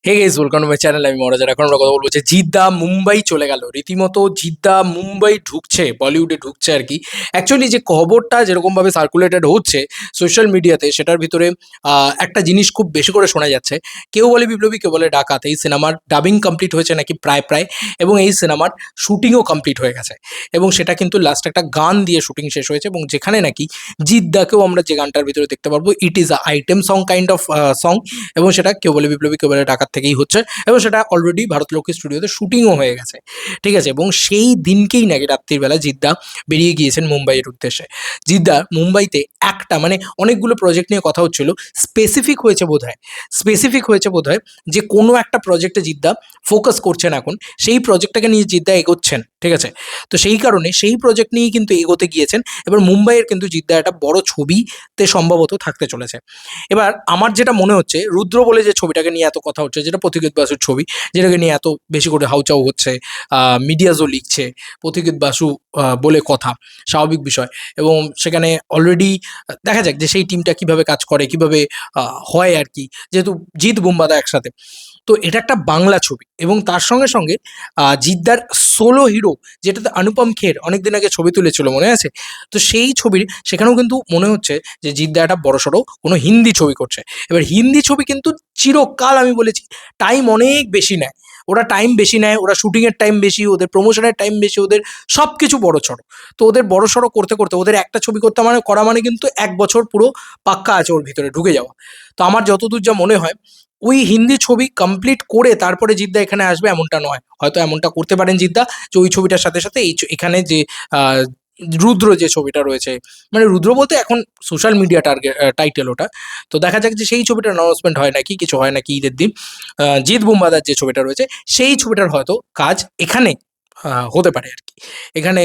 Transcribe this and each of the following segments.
Hey guys, welcome to my channel. আমি মহারাজার। এখন আমরা কথা বলবো যে জিদ্দা মুম্বাই চলে গেল, রীতিমতো জিদ্দা মুম্বাই ঢুকছে, বলিউডে ঢুকছে আর কি। অ্যাকচুয়ালি যে খবরটা যেরকমভাবে সার্কুলেটেড হচ্ছে সোশ্যাল মিডিয়াতে, সেটার ভিতরে একটা জিনিস খুব বেশি করে শোনা যাচ্ছে। কেউ বলে বিপ্লবী, কেউ বলে ডাকাত। এই সিনেমার ডাবিং কমপ্লিট হয়েছে নাকি প্রায় প্রায়, এবং এই সিনেমার শুটিংও কমপ্লিট হয়ে গেছে। এবং সেটা কিন্তু লাস্ট একটা গান দিয়ে শুটিং শেষ হয়েছে, এবং যেখানে নাকি জিদ্দাকেও আমরা যে গানটার ভিতরে দেখতে পারবো, it is a item song kind of song. এবং সেটা কেউ বলে বিপ্লবী, কেউ বলে ডাকাত থেকেই হচ্ছে, এবং সেটা অলরেডি ভারতলক্ষ্মী স্টুডিওতে শুটিংও হয়ে গেছে। ঠিক আছে, এবং সেই দিনকেই নাকি রাত্রিবেলা জিদ্দা বেরিয়ে গিয়েছেন মুম্বাইয়ের উদ্দেশ্যে। জিদ্দা মুম্বাইতে একটা মানে অনেকগুলো প্রজেক্ট নিয়ে কথা হচ্ছিল। স্পেসিফিক হয়েছে বোধহয় যে কোনো একটা প্রজেক্টে জিদ্দা ফোকাস করছেন এখন, সেই প্রজেক্টটাকে নিয়ে জিদ্দা এগোচ্ছেন। ঠিক আছে, তো সেই কারণে সেই প্রজেক্ট নিয়েই কিন্তু এগোতে গিয়েছেন। এবার মুম্বাইয়ের কিন্তু জিদ্দা একটা বড় ছবিতে সম্ভবত থাকতে চলেছে। এবার আমার যেটা মনে হচ্ছে, রুদ্র বলে যে ছবিটাকে নিয়ে এত কথা হচ্ছে, যেটা পথিকৃৎ বাসুর ছবি, যেটাকে নিয়ে এত বেশি করে হাউচাউ হচ্ছে, মিডিয়াজও লিখছে পথিকৃৎ বাসু বলে কথা, স্বাভাবিক বিষয়। এবং সেখানে অলরেডি দেখা যাক যে সেই টিমটা কিভাবে কাজ করে, কিভাবে হয় আর কি, যেহেতু জিৎ বুম্বাদা একসাথে। তো এটা একটা বাংলা ছবি, এবং তার সঙ্গে সঙ্গে জিদ্দার সোলো হিরো, যেটাতে অনুপম খের অনেকদিন আগে ছবি তুলেছিল, মনে আছে? তো সেই ছবির সেখানেও কিন্তু মনে হচ্ছে যে জিদ্দা একটা বড়সড় কোনো হিন্দি ছবি করছে। এবার হিন্দি ছবি কিন্তু চিরকাল আমি বলেছি টাইম অনেক বেশি নেয়। ওরা টাইম বেশি নেয়, ওরা শুটিংয়ের টাইম বেশি, ওদের প্রমোশনের টাইম বেশি, ওদের সব কিছু বড় সড়ো। তো ওদের বড় সড়ো করতে করতে ওদের একটা ছবি করতে মানে করা মানে কিন্তু ১ বছর পুরো পাক্কা আছে ওর ভিতরে ঢুকে যাওয়া। তো আমার যতদূর যা মনে হয়, ওই হিন্দি ছবি কমপ্লিট করে তারপরে জিদ্দা এখানে আসবে এমনটা নয়। হয়তো এমনটা করতে পারেন জিদ্দা যে ওই ছবিটার সাথে সাথে এখানে যে আহ, রুদ্র যে ছবিটা রয়েছে, মানে রুদ্র বলতে এখন সোশ্যাল মিডিয়া টাইটেল ওটা। তো দেখা যাক যে সেই ছবিটার অ্যানাউন্সমেন্ট হয় নাকি, কিছু হয় নাকি ঈদের দিন। জিৎ বুম্বাদার যে ছবিটা রয়েছে, সেই ছবিটার হয়তো কাজ এখানে হতে পারে আর কি। এখানে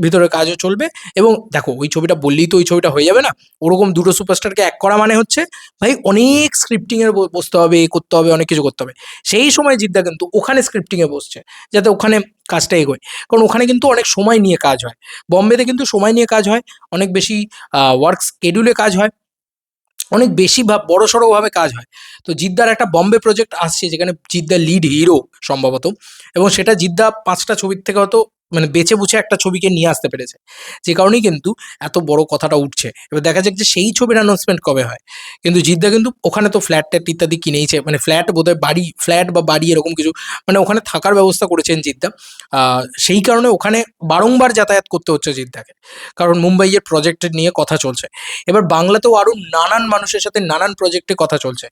ভিতরে কাজও চলবে। এবং দেখো, ওই ছবিটা বললেই তো ওই ছবিটা হয়ে যাবে না। ওরকম দুটো সুপারস্টারকে এক করা মানে হচ্ছে ভাই অনেক স্ক্রিপ্টিংয়ের বসতে হবে, এ করতে হবে, অনেক কিছু করতে হবে। সেই সময় জিদ্দা কিন্তু ওখানে স্ক্রিপ্টিংয়ে বসছে, যাতে ওখানে কাজটা এগোয়। কারণ ওখানে কিন্তু অনেক সময় নিয়ে কাজ হয়। বম্বেতে কিন্তু সময় নিয়ে কাজ হয়, অনেক বেশি ওয়ার্ক স্কেডিউলে কাজ হয়, অনেক বেশি বড়সড়ভাবে কাজ হয়। তো জিদ্দার একটা বম্বে প্রজেক্ট আসছে, যেখানে জিদ্দার লিড হিরো সম্ভবত, এবং সেটা জিদ্দা ৫টা ছবির থেকে হয়তো মানে বেছে বুছে একটা ছবিকে নিয়ে আসতে পেরেছে। যে কারণেই কিন্তু এত বড় কথাটা উঠছে। এবার দেখা যাক যে সেই ছবির অ্যানাউন্সমেন্ট কবে হয়। কিন্তু জিদ্দা কিন্তু ওখানে তো ফ্ল্যাট-ট্যাট ইত্যাদি কিনেইছে, মানে ফ্ল্যাট বোধহয় বাড়ি, ফ্ল্যাট বা বাড়ি এরকম কিছু, মানে ওখানে থাকার ব্যবস্থা করেছেন জিদ্দা। সেই কারণে ওখানে বারংবার যাতায়াত করতে হচ্ছে জিদ্দাকে, কারণ মুম্বাইয়ের প্রজেক্ট নিয়ে কথা চলছে। এবার বাংলাতেও আরো নানান মানুষের সাথে নানান প্রজেক্টে কথা চলছে।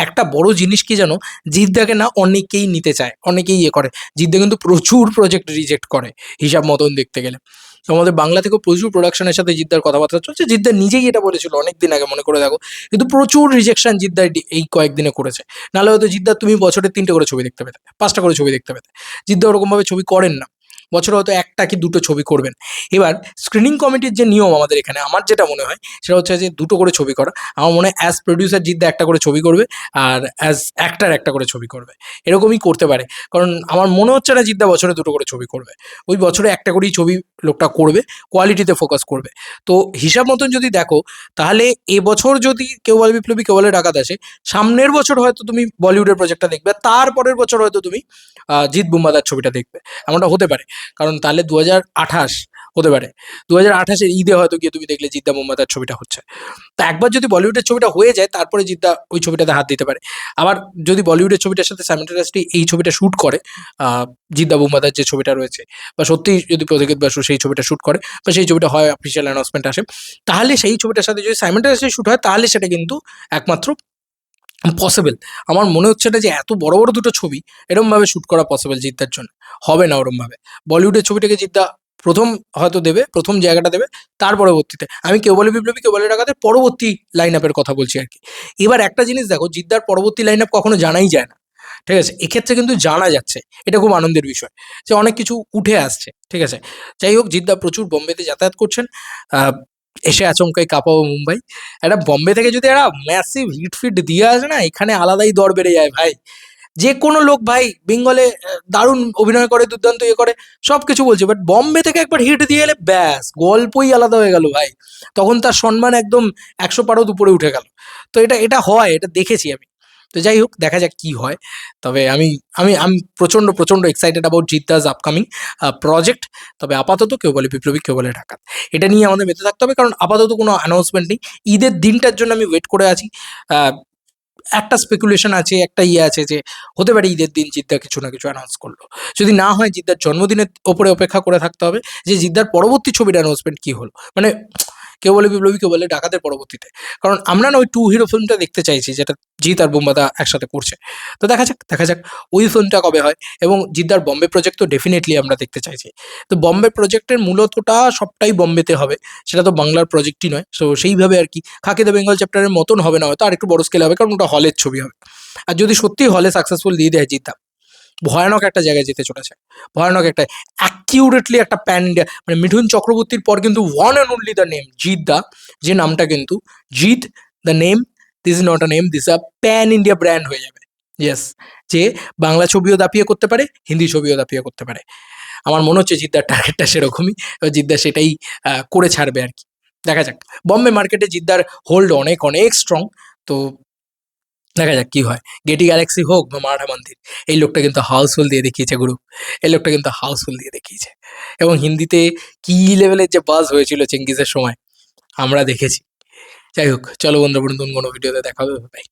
একটা বড় জিনিস কি জানো, জিদ্দাকে না অনেকেই নিতে চায়, অনেকেই করে। জিদ্দা কিন্তু প্রচুর প্রজেক্ট রিজেক্ট করে হিসাব মতন দেখতে গেলে। তো আমাদের বাংলা থেকেও প্রচুর প্রোডাকশনের সাথে জিদ্দার কথাবার্তা চলছে। জিদ্দা নিজেই এটা বলেছিল অনেকদিন আগে, মনে করে দেখো। কিন্তু প্রচুর রিজেকশন জিদ্দা এই কয়েকদিনে করেছে। নাহলে হয়তো জিদ্দা তুমি বছরে ৩টে করে ছবি দেখতে পেতে, ৫টা করে ছবি দেখতে পেতে। জিদ্দা ওরকমভাবে ছবি করেন না, বছরে হয়তো ১টা কি ২টো ছবি করবেন। এবার স্ক্রিনিং কমিটির যে নিয়ম আমাদের এখানে, আমার যেটা মনে হয় সেটা হচ্ছে যে ২টো করে ছবি করা। আমার মনে হয় অ্যাজ প্রোডিউসার জিদ্দা একটা করে ছবি করবে, আর অ্যাজ অ্যাক্টর একটা করে ছবি করবে। এরকমই করতে পারে, কারণ আমার মনে হচ্ছে না জিদ্দা বছরে ২টো করে ছবি করবে। ওই বছরে একটা করেই ছবি লোকটা করবে, কোয়ালিটিতে ফোকাস করবে। তো হিসাব মতন যদি দেখো, তাহলে এবছর যদি কেউ বলে বিপ্লবী, কেউ বলে ডাকাত আসে, সামনের বছর হয়তো তুমি বলিউডের প্রজেক্টটা দেখবে, তারপরের বছর হয়তো তুমি জিৎ বুম্বাদার ছবিটা দেখবে। এমনটা হতে পারে, কারণ তাহলে ২০২৮ হতে পারে। ২০২৮-এর ঈদে হয়তো গিয়ে তুমি দেখলে জিদ্দা মুম্বাদার ছবিটা হচ্ছে। তো একবার যদি বলিউডের ছবিটা হয়ে যায়, তারপরে জিদ্দা ওই ছবিটাতে হাত দিতে পারে। আবার যদি বলিউডের ছবিটার সাথে সাইমালটেনিয়াসলি এই ছবিটা শুট করে, আহ, জিদ্দা বুম্বাদার যে ছবিটা রয়েছে, বা সত্যিই যদি পথিকৃৎ বাসু সেই ছবিটা শুট করে, বা সেই ছবিটা হয় অফিসিয়াল অ্যানাউন্সমেন্ট আসে, তাহলে সেই ছবিটার সাথে যদি সাইমালটেনিয়াসলি শুট হয়, তাহলে সেটা কিন্তু একমাত্র পসিবল। আমার মনে হচ্ছে না যে এত বড় বড় দুটো ছবি এরমভাবে শুট করা পসিবল জিদ্দার জন্য। হবে না ওরমভাবে। বলিউডের ছবিটাকে জিদ্দা প্রথম হয়তো দেবে, প্রথম জায়গাটা দেবে। তার পরবর্তীতে আমি কেউ বলে বিপ্লবী, কেউ বলে ডাকাতের পরবর্তী লাইন আপের কথা বলছি আর কি। এবার একটা জিনিস দেখো, জিদ্দার পরবর্তী লাইন আপ কখনো জানাই যায় না। ঠিক আছে, এক্ষেত্রে কিন্তু জানা যাচ্ছে, এটা খুব আনন্দের বিষয় যে অনেক কিছু উঠে আসছে। ঠিক আছে, যাই হোক, জিদ্দা প্রচুর বোম্বেতে যাতায়াত করছেন। আহ, এসে আচমকাই কাঁপাবো মুম্বাই। একটা বম্বে থেকে যদি একটা ম্যাসিভ হিট ফিট দিয়ে আসে না, এখানে আলাদাই দর বেড়ে যায় ভাই। যে কোনো লোক ভাই বেঙ্গলে দারুণ অভিনয় করে, দুর্দান্ত ইয়ে করে, সব কিছু বলছে, বাট বম্বে থেকে একবার হিট দিয়ে এলে ব্যাস গল্পই আলাদা হয়ে গেল ভাই। তখন তার সম্মান একদম ১০০ পারদ উপরে উঠে গেল। তো এটা এটা হয়, এটা দেখেছি আমি। তো যাই হোক, দেখা যাক কি হয়। তবে আমি আমি আমি প্রচণ্ড প্রচণ্ড এক্সাইটেড অ্যাবাউট জিদ্দাস আপকামিং প্রজেক্ট। তবে আপাতত কেউ বলে বিপ্লবী, কেউ বলে ডাকাত, এটা নিয়ে আমাদের মেতে থাকতে হবে, কারণ আপাতত কোনো অ্যানাউন্সমেন্ট নেই। ঈদের দিনটার জন্য আমি ওয়েট করে আছি। একটা স্পেকুলেশন আছে, একটা আছে যে হতে পারে ঈদের দিন জিদ্দা কিছু না কিছু অ্যানাউন্স করলো। যদি না হয়, জিদ্দার জন্মদিনের ওপরে অপেক্ষা করে থাকতে হবে যে জিদ্দার পরবর্তী ছবির অ্যানাউন্সমেন্ট কী হলো। মানে কেউ বলে বিপ্লবী, কেউ বলে ডাকাতের পরবর্তীতে। কারণ আমরা না ওই টু হিরো ফিল্মটা দেখতে চাইছি, যেটা জিৎ আর বোম্বাদা একসাথে করছে। তো দেখা যাক, দেখা যাক ওই ফিল্মটা কবে হয়। এবং জিদ্দার বম্বে প্রজেক্ট তো ডেফিনেটলি আমরা দেখতে চাইছি। তো বম্বে প্রজেক্টের মূলতটা সবটাই বম্বেতে হবে, সেটা তো বাংলার প্রজেক্টই নয়। সো সেইভাবে আর কি খাকি দ্য বেঙ্গল চ্যাপ্টারের মতন হবে না, হয়তো আর একটু বড় স্কেলে হবে, কারণ ওটা হলের ছবি হবে। আর যদি সত্যিই হলে সাকসেসফুল দিয়ে দেয় জিদ্দা, ভয়ানক একটা জায়গায় যেতে চলেছে। ভয়ানক একটা, অ্যাকিউরেটলি একটা প্যান ইন্ডিয়া, মানে মিঠুন চক্রবর্তীর পর কিন্তু one and only the name Jeet দা, যে নামটা কিন্তু Jeet the name, this is not a name, this a pan India brand হয়ে যাবে। ইয়েস, যে বাংলা ছবিও দাপিয়ে করতে পারে, হিন্দি ছবিও দাপিয়ে করতে পারে। আমার মনে হচ্ছে জিদ্দার টার্গেটটা সেরকমই, এবার জিদ্দা সেটাই করে ছাড়বে আর কি। দেখা যাক। বম্বে মার্কেটে জিদ্দার হোল্ড অনেক অনেক স্ট্রং। তো দেখা যাক কি হয়। গেটি গ্যালাক্সি হোক বা মারাঠা মন্দির, এই লোকটা কিন্তু হাউসফুল দিয়ে দেখিয়েছে গুরু। এই লোকটা কিন্তু হাউসফুল দিয়ে দেখিয়েছে। এবং হিন্দিতে কি লেভেলের যে বাজ হয়েছিল চেঙ্গিজের সময়, আমরা দেখেছি। যাই হোক, চলো বন্ধুরা, নতুন কোনো ভিডিওতে দেখা হবে। বাই।